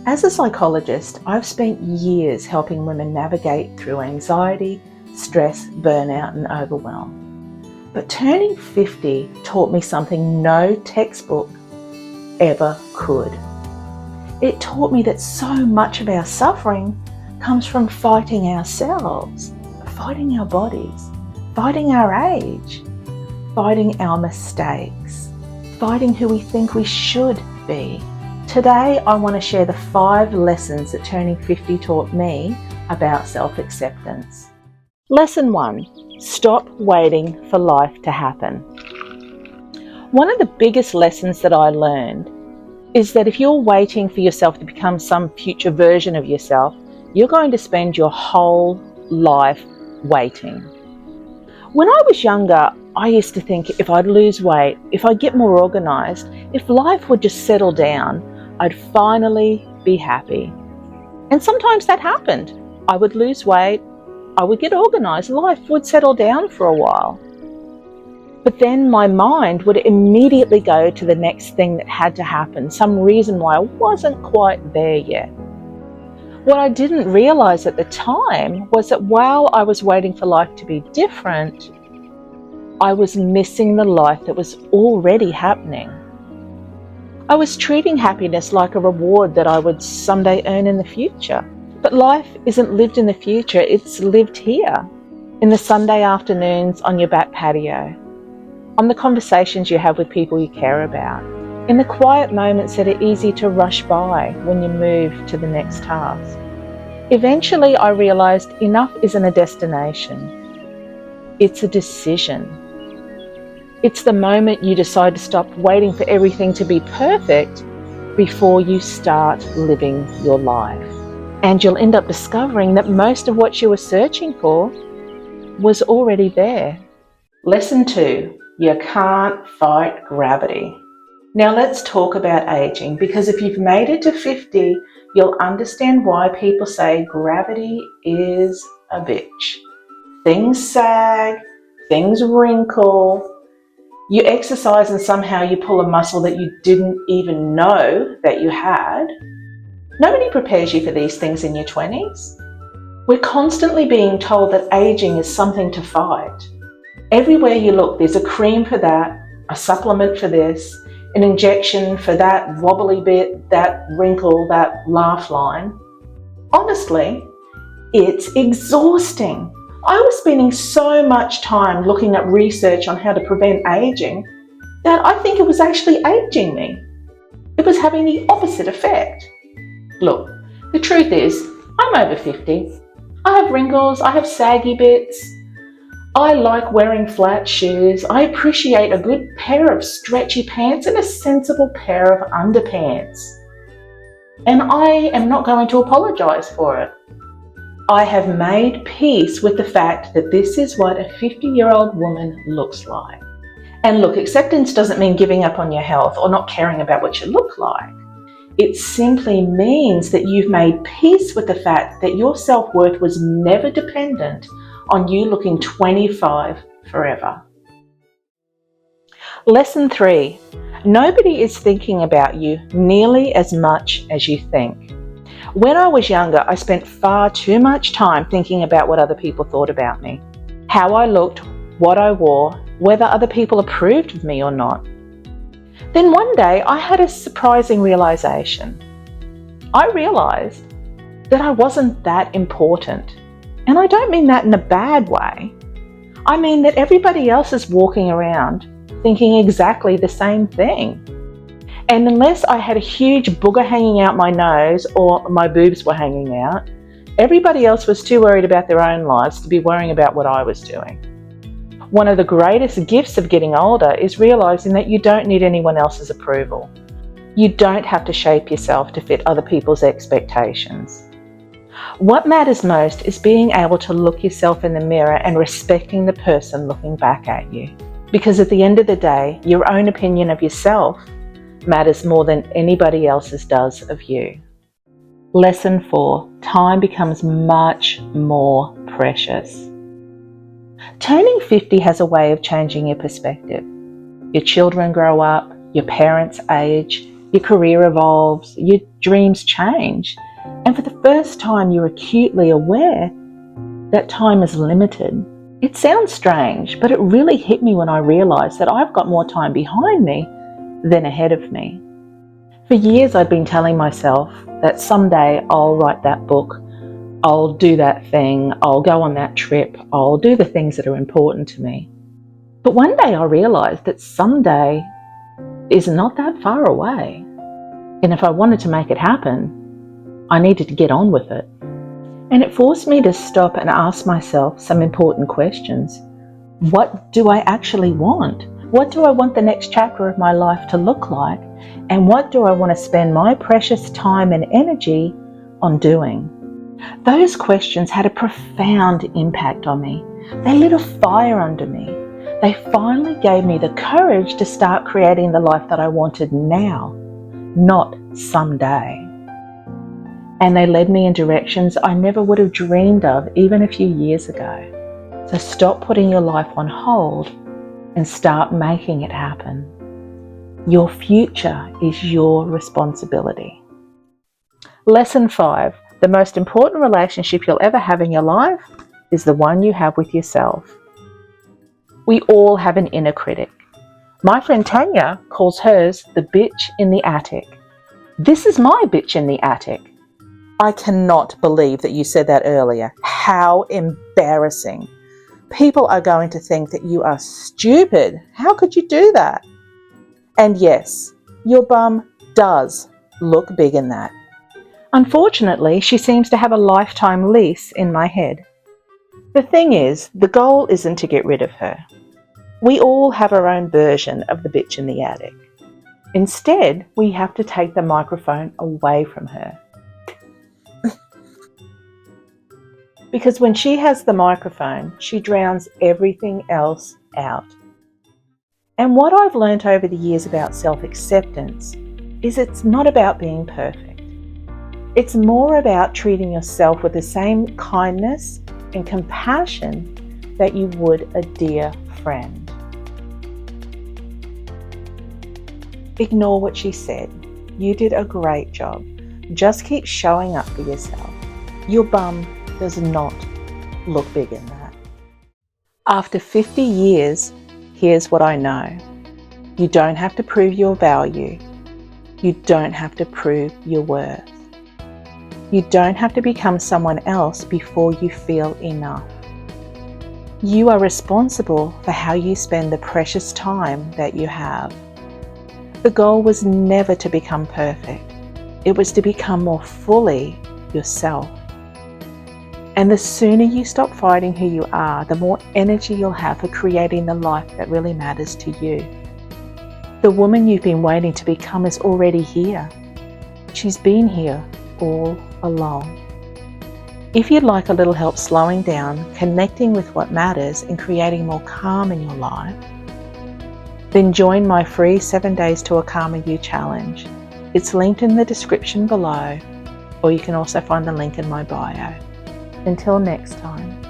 As a psychologist, I've spent years helping women navigate through anxiety, stress, burnout, and overwhelm. But turning 50 taught me something no textbook ever could. It taught me that so much of our suffering comes from fighting ourselves, fighting our bodies, fighting our age, fighting our mistakes, fighting who we think we should be. Today, I want to share the 5 lessons that turning 50 taught me about self-acceptance. Lesson 1, stop waiting for life to happen. One of the biggest lessons that I learned is that if you're waiting for yourself to become some future version of yourself, you're going to spend your whole life waiting. When I was younger, I used to think if I'd lose weight, if I'd get more organised, if life would just settle down, I'd finally be happy. And sometimes that happened. I would lose weight, I would get organised, life would settle down for a while. But then my mind would immediately go to the next thing that had to happen, some reason why I wasn't quite there yet. What I didn't realise at the time was that while I was waiting for life to be different, I was missing the life that was already happening. I was treating happiness like a reward that I would someday earn in the future. But life isn't lived in the future, it's lived here, in the Sunday afternoons on your back patio, on the conversations you have with people you care about, in the quiet moments that are easy to rush by when you move to the next task. Eventually, I realised enough isn't a destination, it's a decision. It's the moment you decide to stop waiting for everything to be perfect before you start living your life. And you'll end up discovering that most of what you were searching for was already there. Lesson 2, you can't fight gravity. Now let's talk about aging, because if you've made it to 50, you'll understand why people say gravity is a bitch. Things sag, things wrinkle, you exercise and somehow you pull a muscle that you didn't even know that you had. Nobody prepares you for these things in your 20s. We're constantly being told that aging is something to fight. Everywhere you look, there's a cream for that, a supplement for this, an injection for that wobbly bit, that wrinkle, that laugh line. Honestly, it's exhausting. I was spending so much time looking at research on how to prevent aging that I think it was actually aging me. It was having the opposite effect. Look, the truth is, I'm over 50. I have wrinkles, I have saggy bits. I like wearing flat shoes. I appreciate a good pair of stretchy pants and a sensible pair of underpants. And I am not going to apologise for it. I have made peace with the fact that this is what a 50-year-old woman looks like. And look, acceptance doesn't mean giving up on your health or not caring about what you look like. It simply means that you've made peace with the fact that your self-worth was never dependent on you looking 25 forever. Lesson 3, nobody is thinking about you nearly as much as you think. When I was younger, I spent far too much time thinking about what other people thought about me, how I looked, what I wore, whether other people approved of me or not. Then one day I had a surprising realization. I realized that I wasn't that important. And I don't mean that in a bad way. I mean that everybody else is walking around thinking exactly the same thing. And unless I had a huge booger hanging out my nose or my boobs were hanging out, everybody else was too worried about their own lives to be worrying about what I was doing. One of the greatest gifts of getting older is realizing that you don't need anyone else's approval. You don't have to shape yourself to fit other people's expectations. What matters most is being able to look yourself in the mirror and respecting the person looking back at you. Because at the end of the day, your own opinion of yourself matters more than anybody else's does of you. Lesson 4, time becomes much more precious. Turning 50 has a way of changing your perspective. Your children grow up, your parents age, your career evolves, your dreams change, and for the first time you're acutely aware that time is limited. It sounds strange, but it really hit me when I realised that I've got more time behind me than ahead of me. For years I'd been telling myself that someday I'll write that book, I'll do that thing, I'll go on that trip, I'll do the things that are important to me. But one day I realised that someday is not that far away. And if I wanted to make it happen, I needed to get on with it. And it forced me to stop and ask myself some important questions. What do I actually want? What do I want the next chapter of my life to look like? And what do I want to spend my precious time and energy on doing? Those questions had a profound impact on me. They lit a fire under me. They finally gave me the courage to start creating the life that I wanted now, not someday. And they led me in directions I never would have dreamed of even a few years ago. So stop putting your life on hold and start making it happen. Your future is your responsibility. Lesson 5. The most important relationship you'll ever have in your life is the one you have with yourself. We all have an inner critic. My friend Tanya calls hers the bitch in the attic. This is my bitch in the attic. I cannot believe that you said that earlier. How embarrassing. People are going to think that you are stupid. How could you do that? And yes, your bum does look big in that. Unfortunately, she seems to have a lifetime lease in my head. The thing is, the goal isn't to get rid of her. We all have our own version of the bitch in the attic. Instead, we have to take the microphone away from her. Because when she has the microphone, she drowns everything else out. And what I've learnt over the years about self-acceptance is it's not about being perfect. It's more about treating yourself with the same kindness and compassion that you would a dear friend. Ignore what she said. You did a great job. Just keep showing up for yourself. Your bum does not look big in that. After 50 years, here's what I know. You don't have to prove your value. You don't have to prove your worth. You don't have to become someone else before you feel enough. You are responsible for how you spend the precious time that you have. The goal was never to become perfect. It was to become more fully yourself. And the sooner you stop fighting who you are, the more energy you'll have for creating the life that really matters to you. The woman you've been waiting to become is already here. She's been here all along. If you'd like a little help slowing down, connecting with what matters, and creating more calm in your life, then join my free 7 Days to a Calmer You challenge. It's linked in the description below, or you can also find the link in my bio. Until next time.